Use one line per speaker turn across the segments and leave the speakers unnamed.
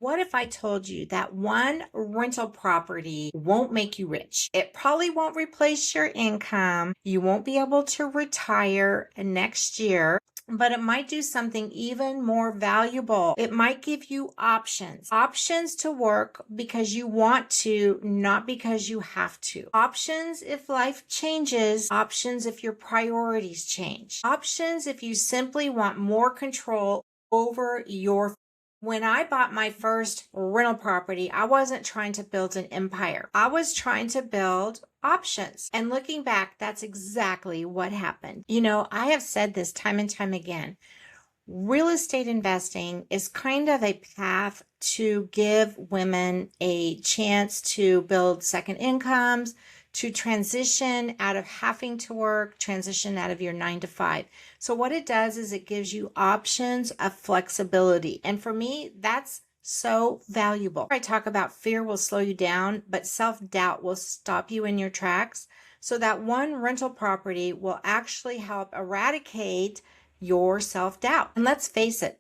What if I told you that one rental property won't make you rich? It probably won't replace your income. You won't be able to retire next year, but it might do something even more valuable. It might give you options to work because you want to, not because you have to. Options if life changes, options if your priorities change, options if you simply want more control over your. When I bought my first rental property, I wasn't trying to build an empire. I was trying to build options. And looking back, that's exactly what happened. I have said this time and time again. Real estate investing is kind of a path to give women a chance to build second incomes, to transition out of having to work, transition out of your 9 to 5. So what it does is it gives you options of flexibility. And for me, that's so valuable. I talk about fear will slow you down, but self-doubt will stop you in your tracks. So that one rental property will actually help eradicate your self-doubt. And let's face it,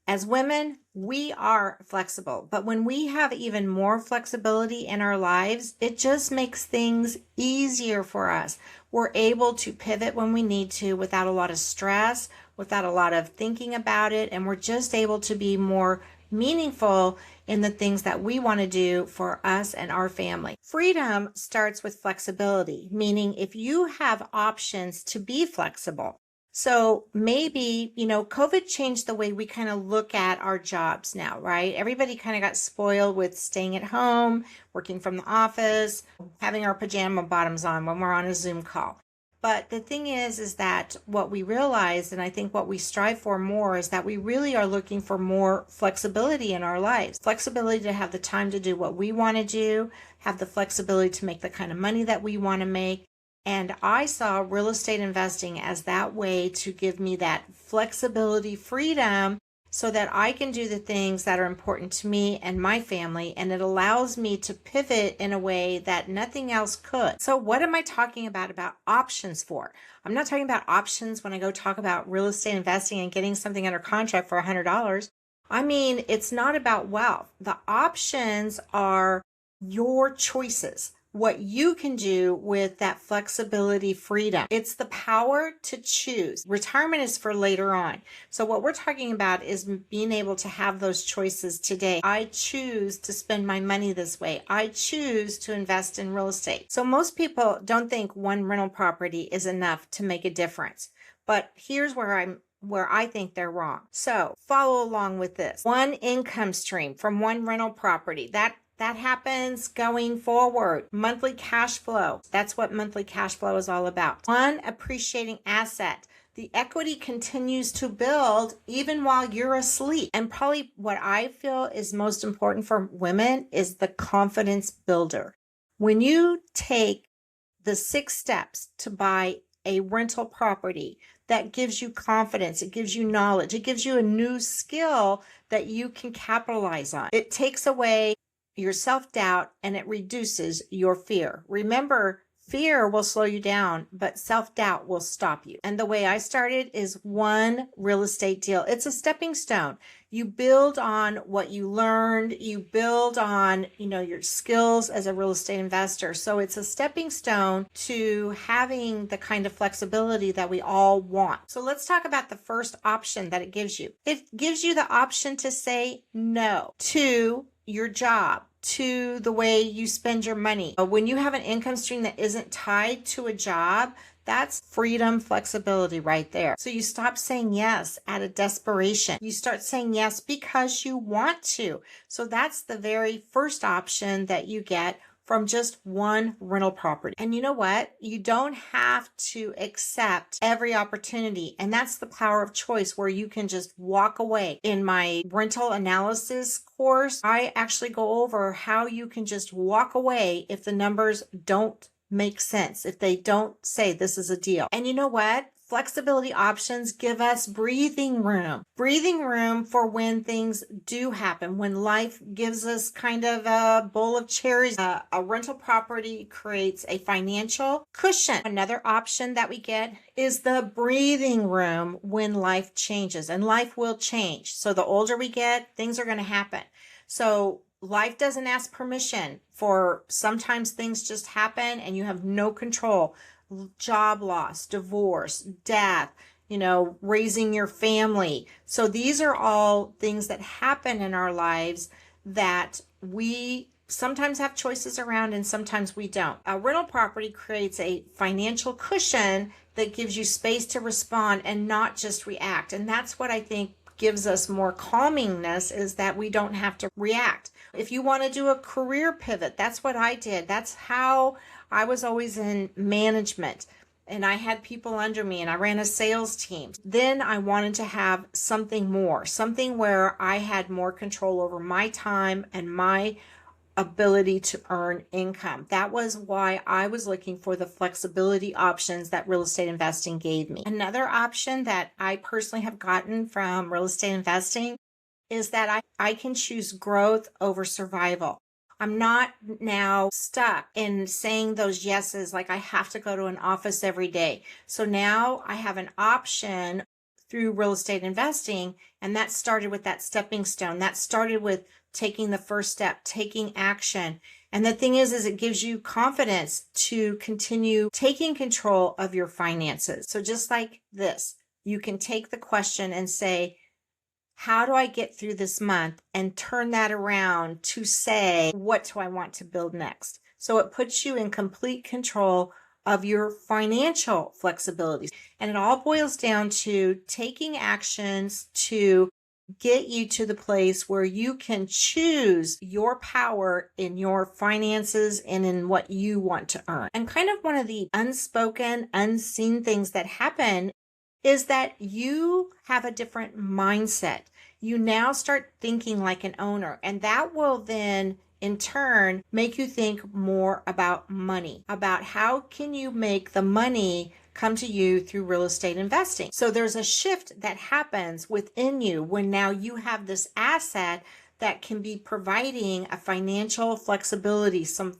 as women, we are flexible, but when we have even more flexibility in our lives, it just makes things easier for us. We're able to pivot when we need to without a lot of stress, without a lot of thinking about it, and we're just able to be more meaningful in the things that we want to do for us and our family. Freedom starts with flexibility, meaning if you have options to be flexible. So maybe, COVID changed the way we kind of look at our jobs now, right? Everybody kind of got spoiled with staying at home, working from the office, having our pajama bottoms on when we're on a Zoom call. But the thing is that what we realize, and I think what we strive for more, is that we really are looking for more flexibility in our lives. Flexibility to have the time to do what we want to do, have the flexibility to make the kind of money that we want to make. And I saw real estate investing as that way to give me that flexibility, freedom, so that I can do the things that are important to me and my family. And it allows me to pivot in a way that nothing else could. So what am I talking about options for? I'm not talking about options when I go talk about real estate investing and getting something under contract for $100. I mean, it's not about wealth. The options are your choices. What you can do with that flexibility, freedom. It's the power to choose. Retirement is for later on. So what we're talking about is being able to have those choices today. I choose to spend my money this way. I choose to invest in real estate. So most people don't think one rental property is enough to make a difference. But here's where I think they're wrong. So follow along with this. One income stream from one rental property. That happens going forward. Monthly cash flow. That's what monthly cash flow is all about. One appreciating asset. The equity continues to build even while you're asleep. And probably what I feel is most important for women is the confidence builder. When you take the 6 steps to buy a rental property, that gives you confidence, it gives you knowledge, it gives you a new skill that you can capitalize on. It takes away your self-doubt and it reduces your fear. Remember, fear will slow you down, but self-doubt will stop you. And the way I started is one real estate deal. It's a stepping stone. You build on what you learned. You build on, your skills as a real estate investor. So it's a stepping stone to having the kind of flexibility that we all want. So let's talk about the first option that it gives you. It gives you the option to say no to your job, to the way you spend your money. When you have an income stream that isn't tied to a job, that's freedom, flexibility right there. So you stop saying yes out of desperation. You start saying yes because you want to. So that's the very first option that you get from just one rental property. And you know what? You don't have to accept every opportunity. And that's the power of choice, where you can just walk away. In my rental analysis course, I actually go over how you can just walk away if the numbers don't make sense, if they don't say this is a deal. And you know what? Flexibility options give us breathing room for when things do happen, when life gives us kind of a bowl of cherries. A rental property creates a financial cushion. Another option that we get is the breathing room when life changes, and life will change. So the older we get, things are going to happen. So life doesn't ask permission for sometimes things just happen and you have no control. Job loss, divorce, death, raising your family. So these are all things that happen in our lives that we sometimes have choices around and sometimes we don't. A rental property creates a financial cushion that gives you space to respond and not just react. And that's what I think gives us more calmingness, is that we don't have to react. If you want to do a career pivot, that's what I did. That's how I was always in management. And I had people under me and I ran a sales team. Then I wanted to have something more, something where I had more control over my time and my ability to earn income. That was why I was looking for the flexibility options that real estate investing gave me. Another option that I personally have gotten from real estate investing is that I can choose growth over survival. I'm not now stuck in saying those yeses, like I have to go to an office every day. So now I have an option through real estate investing, and that started with that stepping stone. That started with taking the first step, taking action. And the thing is it gives you confidence to continue taking control of your finances. So just like this, you can take the question and say, how do I get through this month, and turn that around to say, what do I want to build next? So it puts you in complete control of your financial flexibility. And it all boils down to taking actions to get you to the place where you can choose your power in your finances and in what you want to earn. And kind of one of the unspoken, unseen things that happen is that you have a different mindset. You now start thinking like an owner, and that will then in turn make you think more about money, about how can you make the money come to you through real estate investing. So there's a shift that happens within you when now you have this asset that can be providing a financial flexibility, some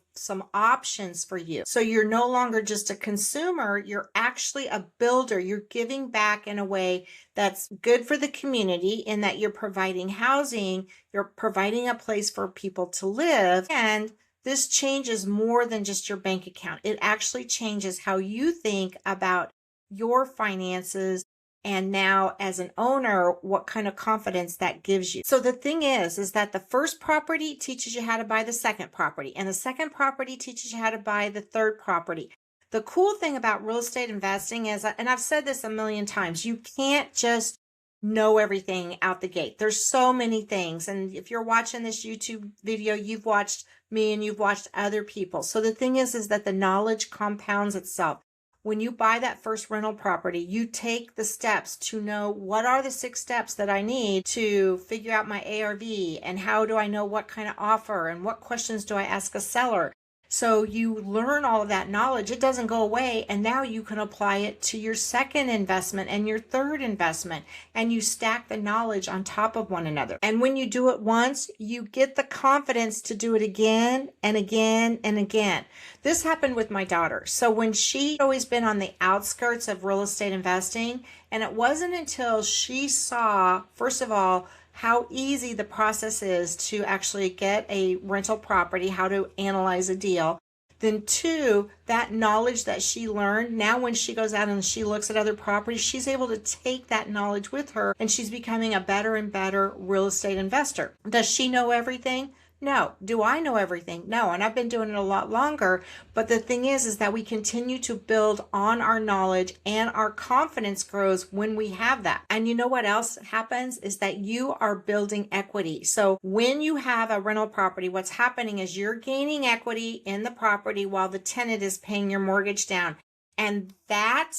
options for you. So you're no longer just a consumer, you're actually a builder. You're giving back in a way that's good for the community, in that you're providing housing, you're providing a place for people to live. And this changes more than just your bank account. It actually changes how you think about your finances. And now as an owner, what kind of confidence that gives you. So the thing is that the first property teaches you how to buy the second property, and the second property teaches you how to buy the third property. The cool thing about real estate investing is, and I've said this a million times, you can't just know everything out the gate. There's so many things. And if you're watching this YouTube video, you've watched me and you've watched other people. So the thing is that the knowledge compounds itself. When you buy that first rental property, you take the steps to know, what are the 6 steps that I need to figure out my ARV, and how do I know what kind of offer, and what questions do I ask a seller? So you learn all of that knowledge. It doesn't go away. And now you can apply it to your second investment and your third investment. And you stack the knowledge on top of one another. And when you do it once, you get the confidence to do it again and again and again. This happened with my daughter. So when she'd always been on the outskirts of real estate investing, and it wasn't until she saw, first of all, how easy the process is to actually get a rental property, how to analyze a deal. Then 2, that knowledge that she learned, now when she goes out and she looks at other properties, she's able to take that knowledge with her, and she's becoming a better and better real estate investor. Does she know everything? No. Do I know everything? No. And I've been doing it a lot longer. But the thing is that we continue to build on our knowledge, and our confidence grows when we have that. And you know what else happens is that you are building equity. So when you have a rental property, what's happening is you're gaining equity in the property while the tenant is paying your mortgage down. And that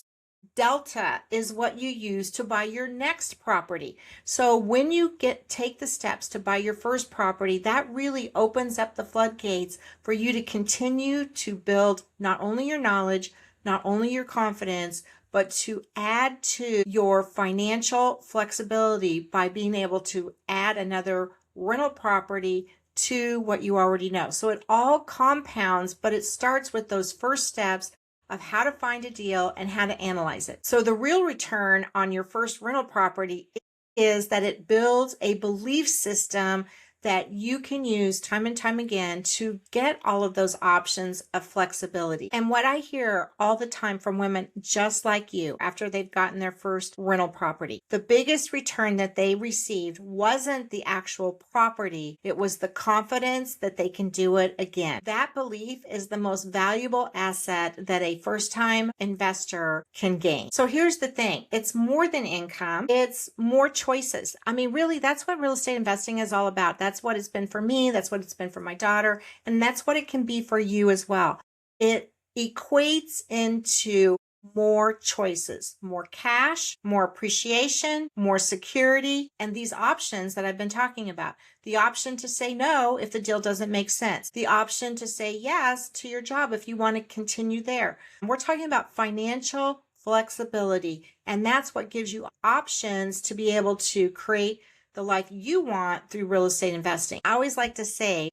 delta is what you use to buy your next property. So when you take the steps to buy your first property, that really opens up the floodgates for you to continue to build not only your knowledge, not only your confidence, but to add to your financial flexibility by being able to add another rental property to what you already know. So it all compounds, but it starts with those first steps of how to find a deal and how to analyze it. So the real return on your first rental property is that it builds a belief system that you can use time and time again to get all of those options of flexibility. And what I hear all the time from women just like you after they've gotten their first rental property, the biggest return that they received wasn't the actual property, it was the confidence that they can do it again. That belief is the most valuable asset that a first-time investor can gain. So here's the thing, it's more than income, it's more choices. I mean, really, that's what real estate investing is all about. That's what it's been for me. That's what it's been for my daughter. And that's what it can be for you as well. It equates into more choices, more cash, more appreciation, more security, and these options that I've been talking about. The option to say no if the deal doesn't make sense. The option to say yes to your job if you want to continue there. We're talking about financial flexibility, and that's what gives you options to be able to create the life you want through real estate investing. I always like to say,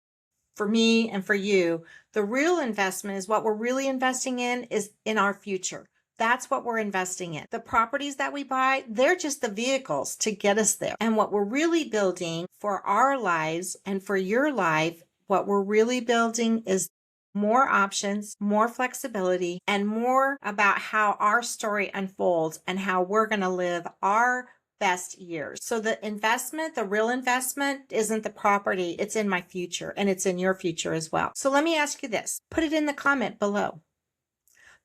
for me and for you, the real investment is what we're really investing in is in our future. That's what we're investing in. The properties that we buy, they're just the vehicles to get us there. And what we're really building for our lives and for your life, what we're really building is more options, more flexibility, and more about how our story unfolds and how we're going to live our best years. So the investment, the real investment isn't the property, it's in my future and it's in your future as well. So let me ask you this, put it in the comment below.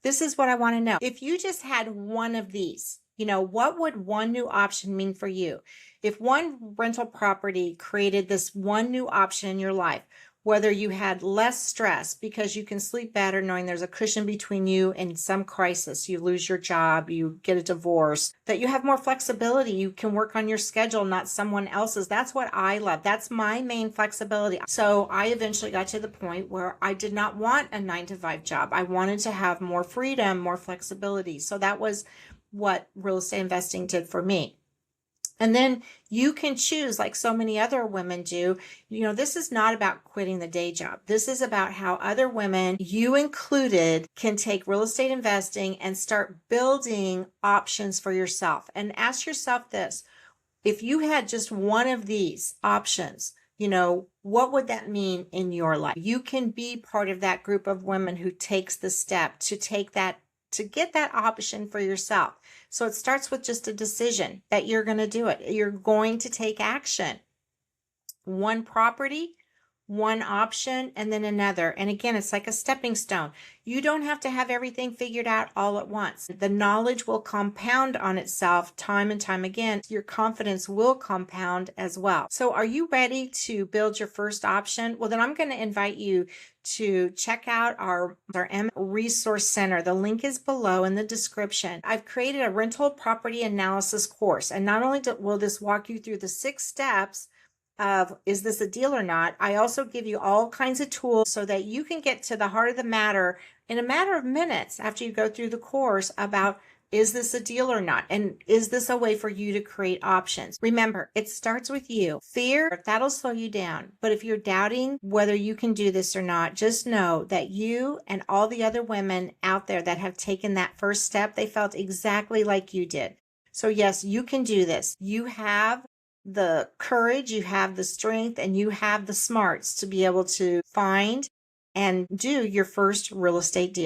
This is what I want to know. If you just had one of these, what would one new option mean for you? If one rental property created this one new option in your life, whether you had less stress because you can sleep better knowing there's a cushion between you and some crisis, you lose your job, you get a divorce, that you have more flexibility, you can work on your schedule, not someone else's. That's what I love. That's my main flexibility. So I eventually got to the point where I did not want a 9-to-5 job. I wanted to have more freedom, more flexibility. So that was what real estate investing did for me. And then you can choose, like so many other women do. This is not about quitting the day job. This is about how other women, you included, can take real estate investing and start building options for yourself. And ask yourself this, if you had just one of these options, what would that mean in your life? You can be part of that group of women who takes the step to get that option for yourself. So it starts with just a decision that you're going to do it. You're going to take action. One property, one option, and then another. And again, it's like a stepping stone. You don't have to have everything figured out all at once. The knowledge will compound on itself time and time again. Your confidence will compound as well. So are you ready to build your first option? Well, then I'm going to invite you to check out our Resouce Center. The link is below in the description. I've created a rental property analysis course. And not only will this walk you through the 6 steps of is this a deal or not, I also give you all kinds of tools so that you can get to the heart of the matter in a matter of minutes after you go through the course about is this a deal or not? And is this a way for you to create options? Remember, it starts with you. Fear, that'll slow you down. But if you're doubting whether you can do this or not, just know that you and all the other women out there that have taken that first step, they felt exactly like you did. So yes, you can do this. You have the courage, you have the strength, and you have the smarts to be able to find and do your first real estate deal.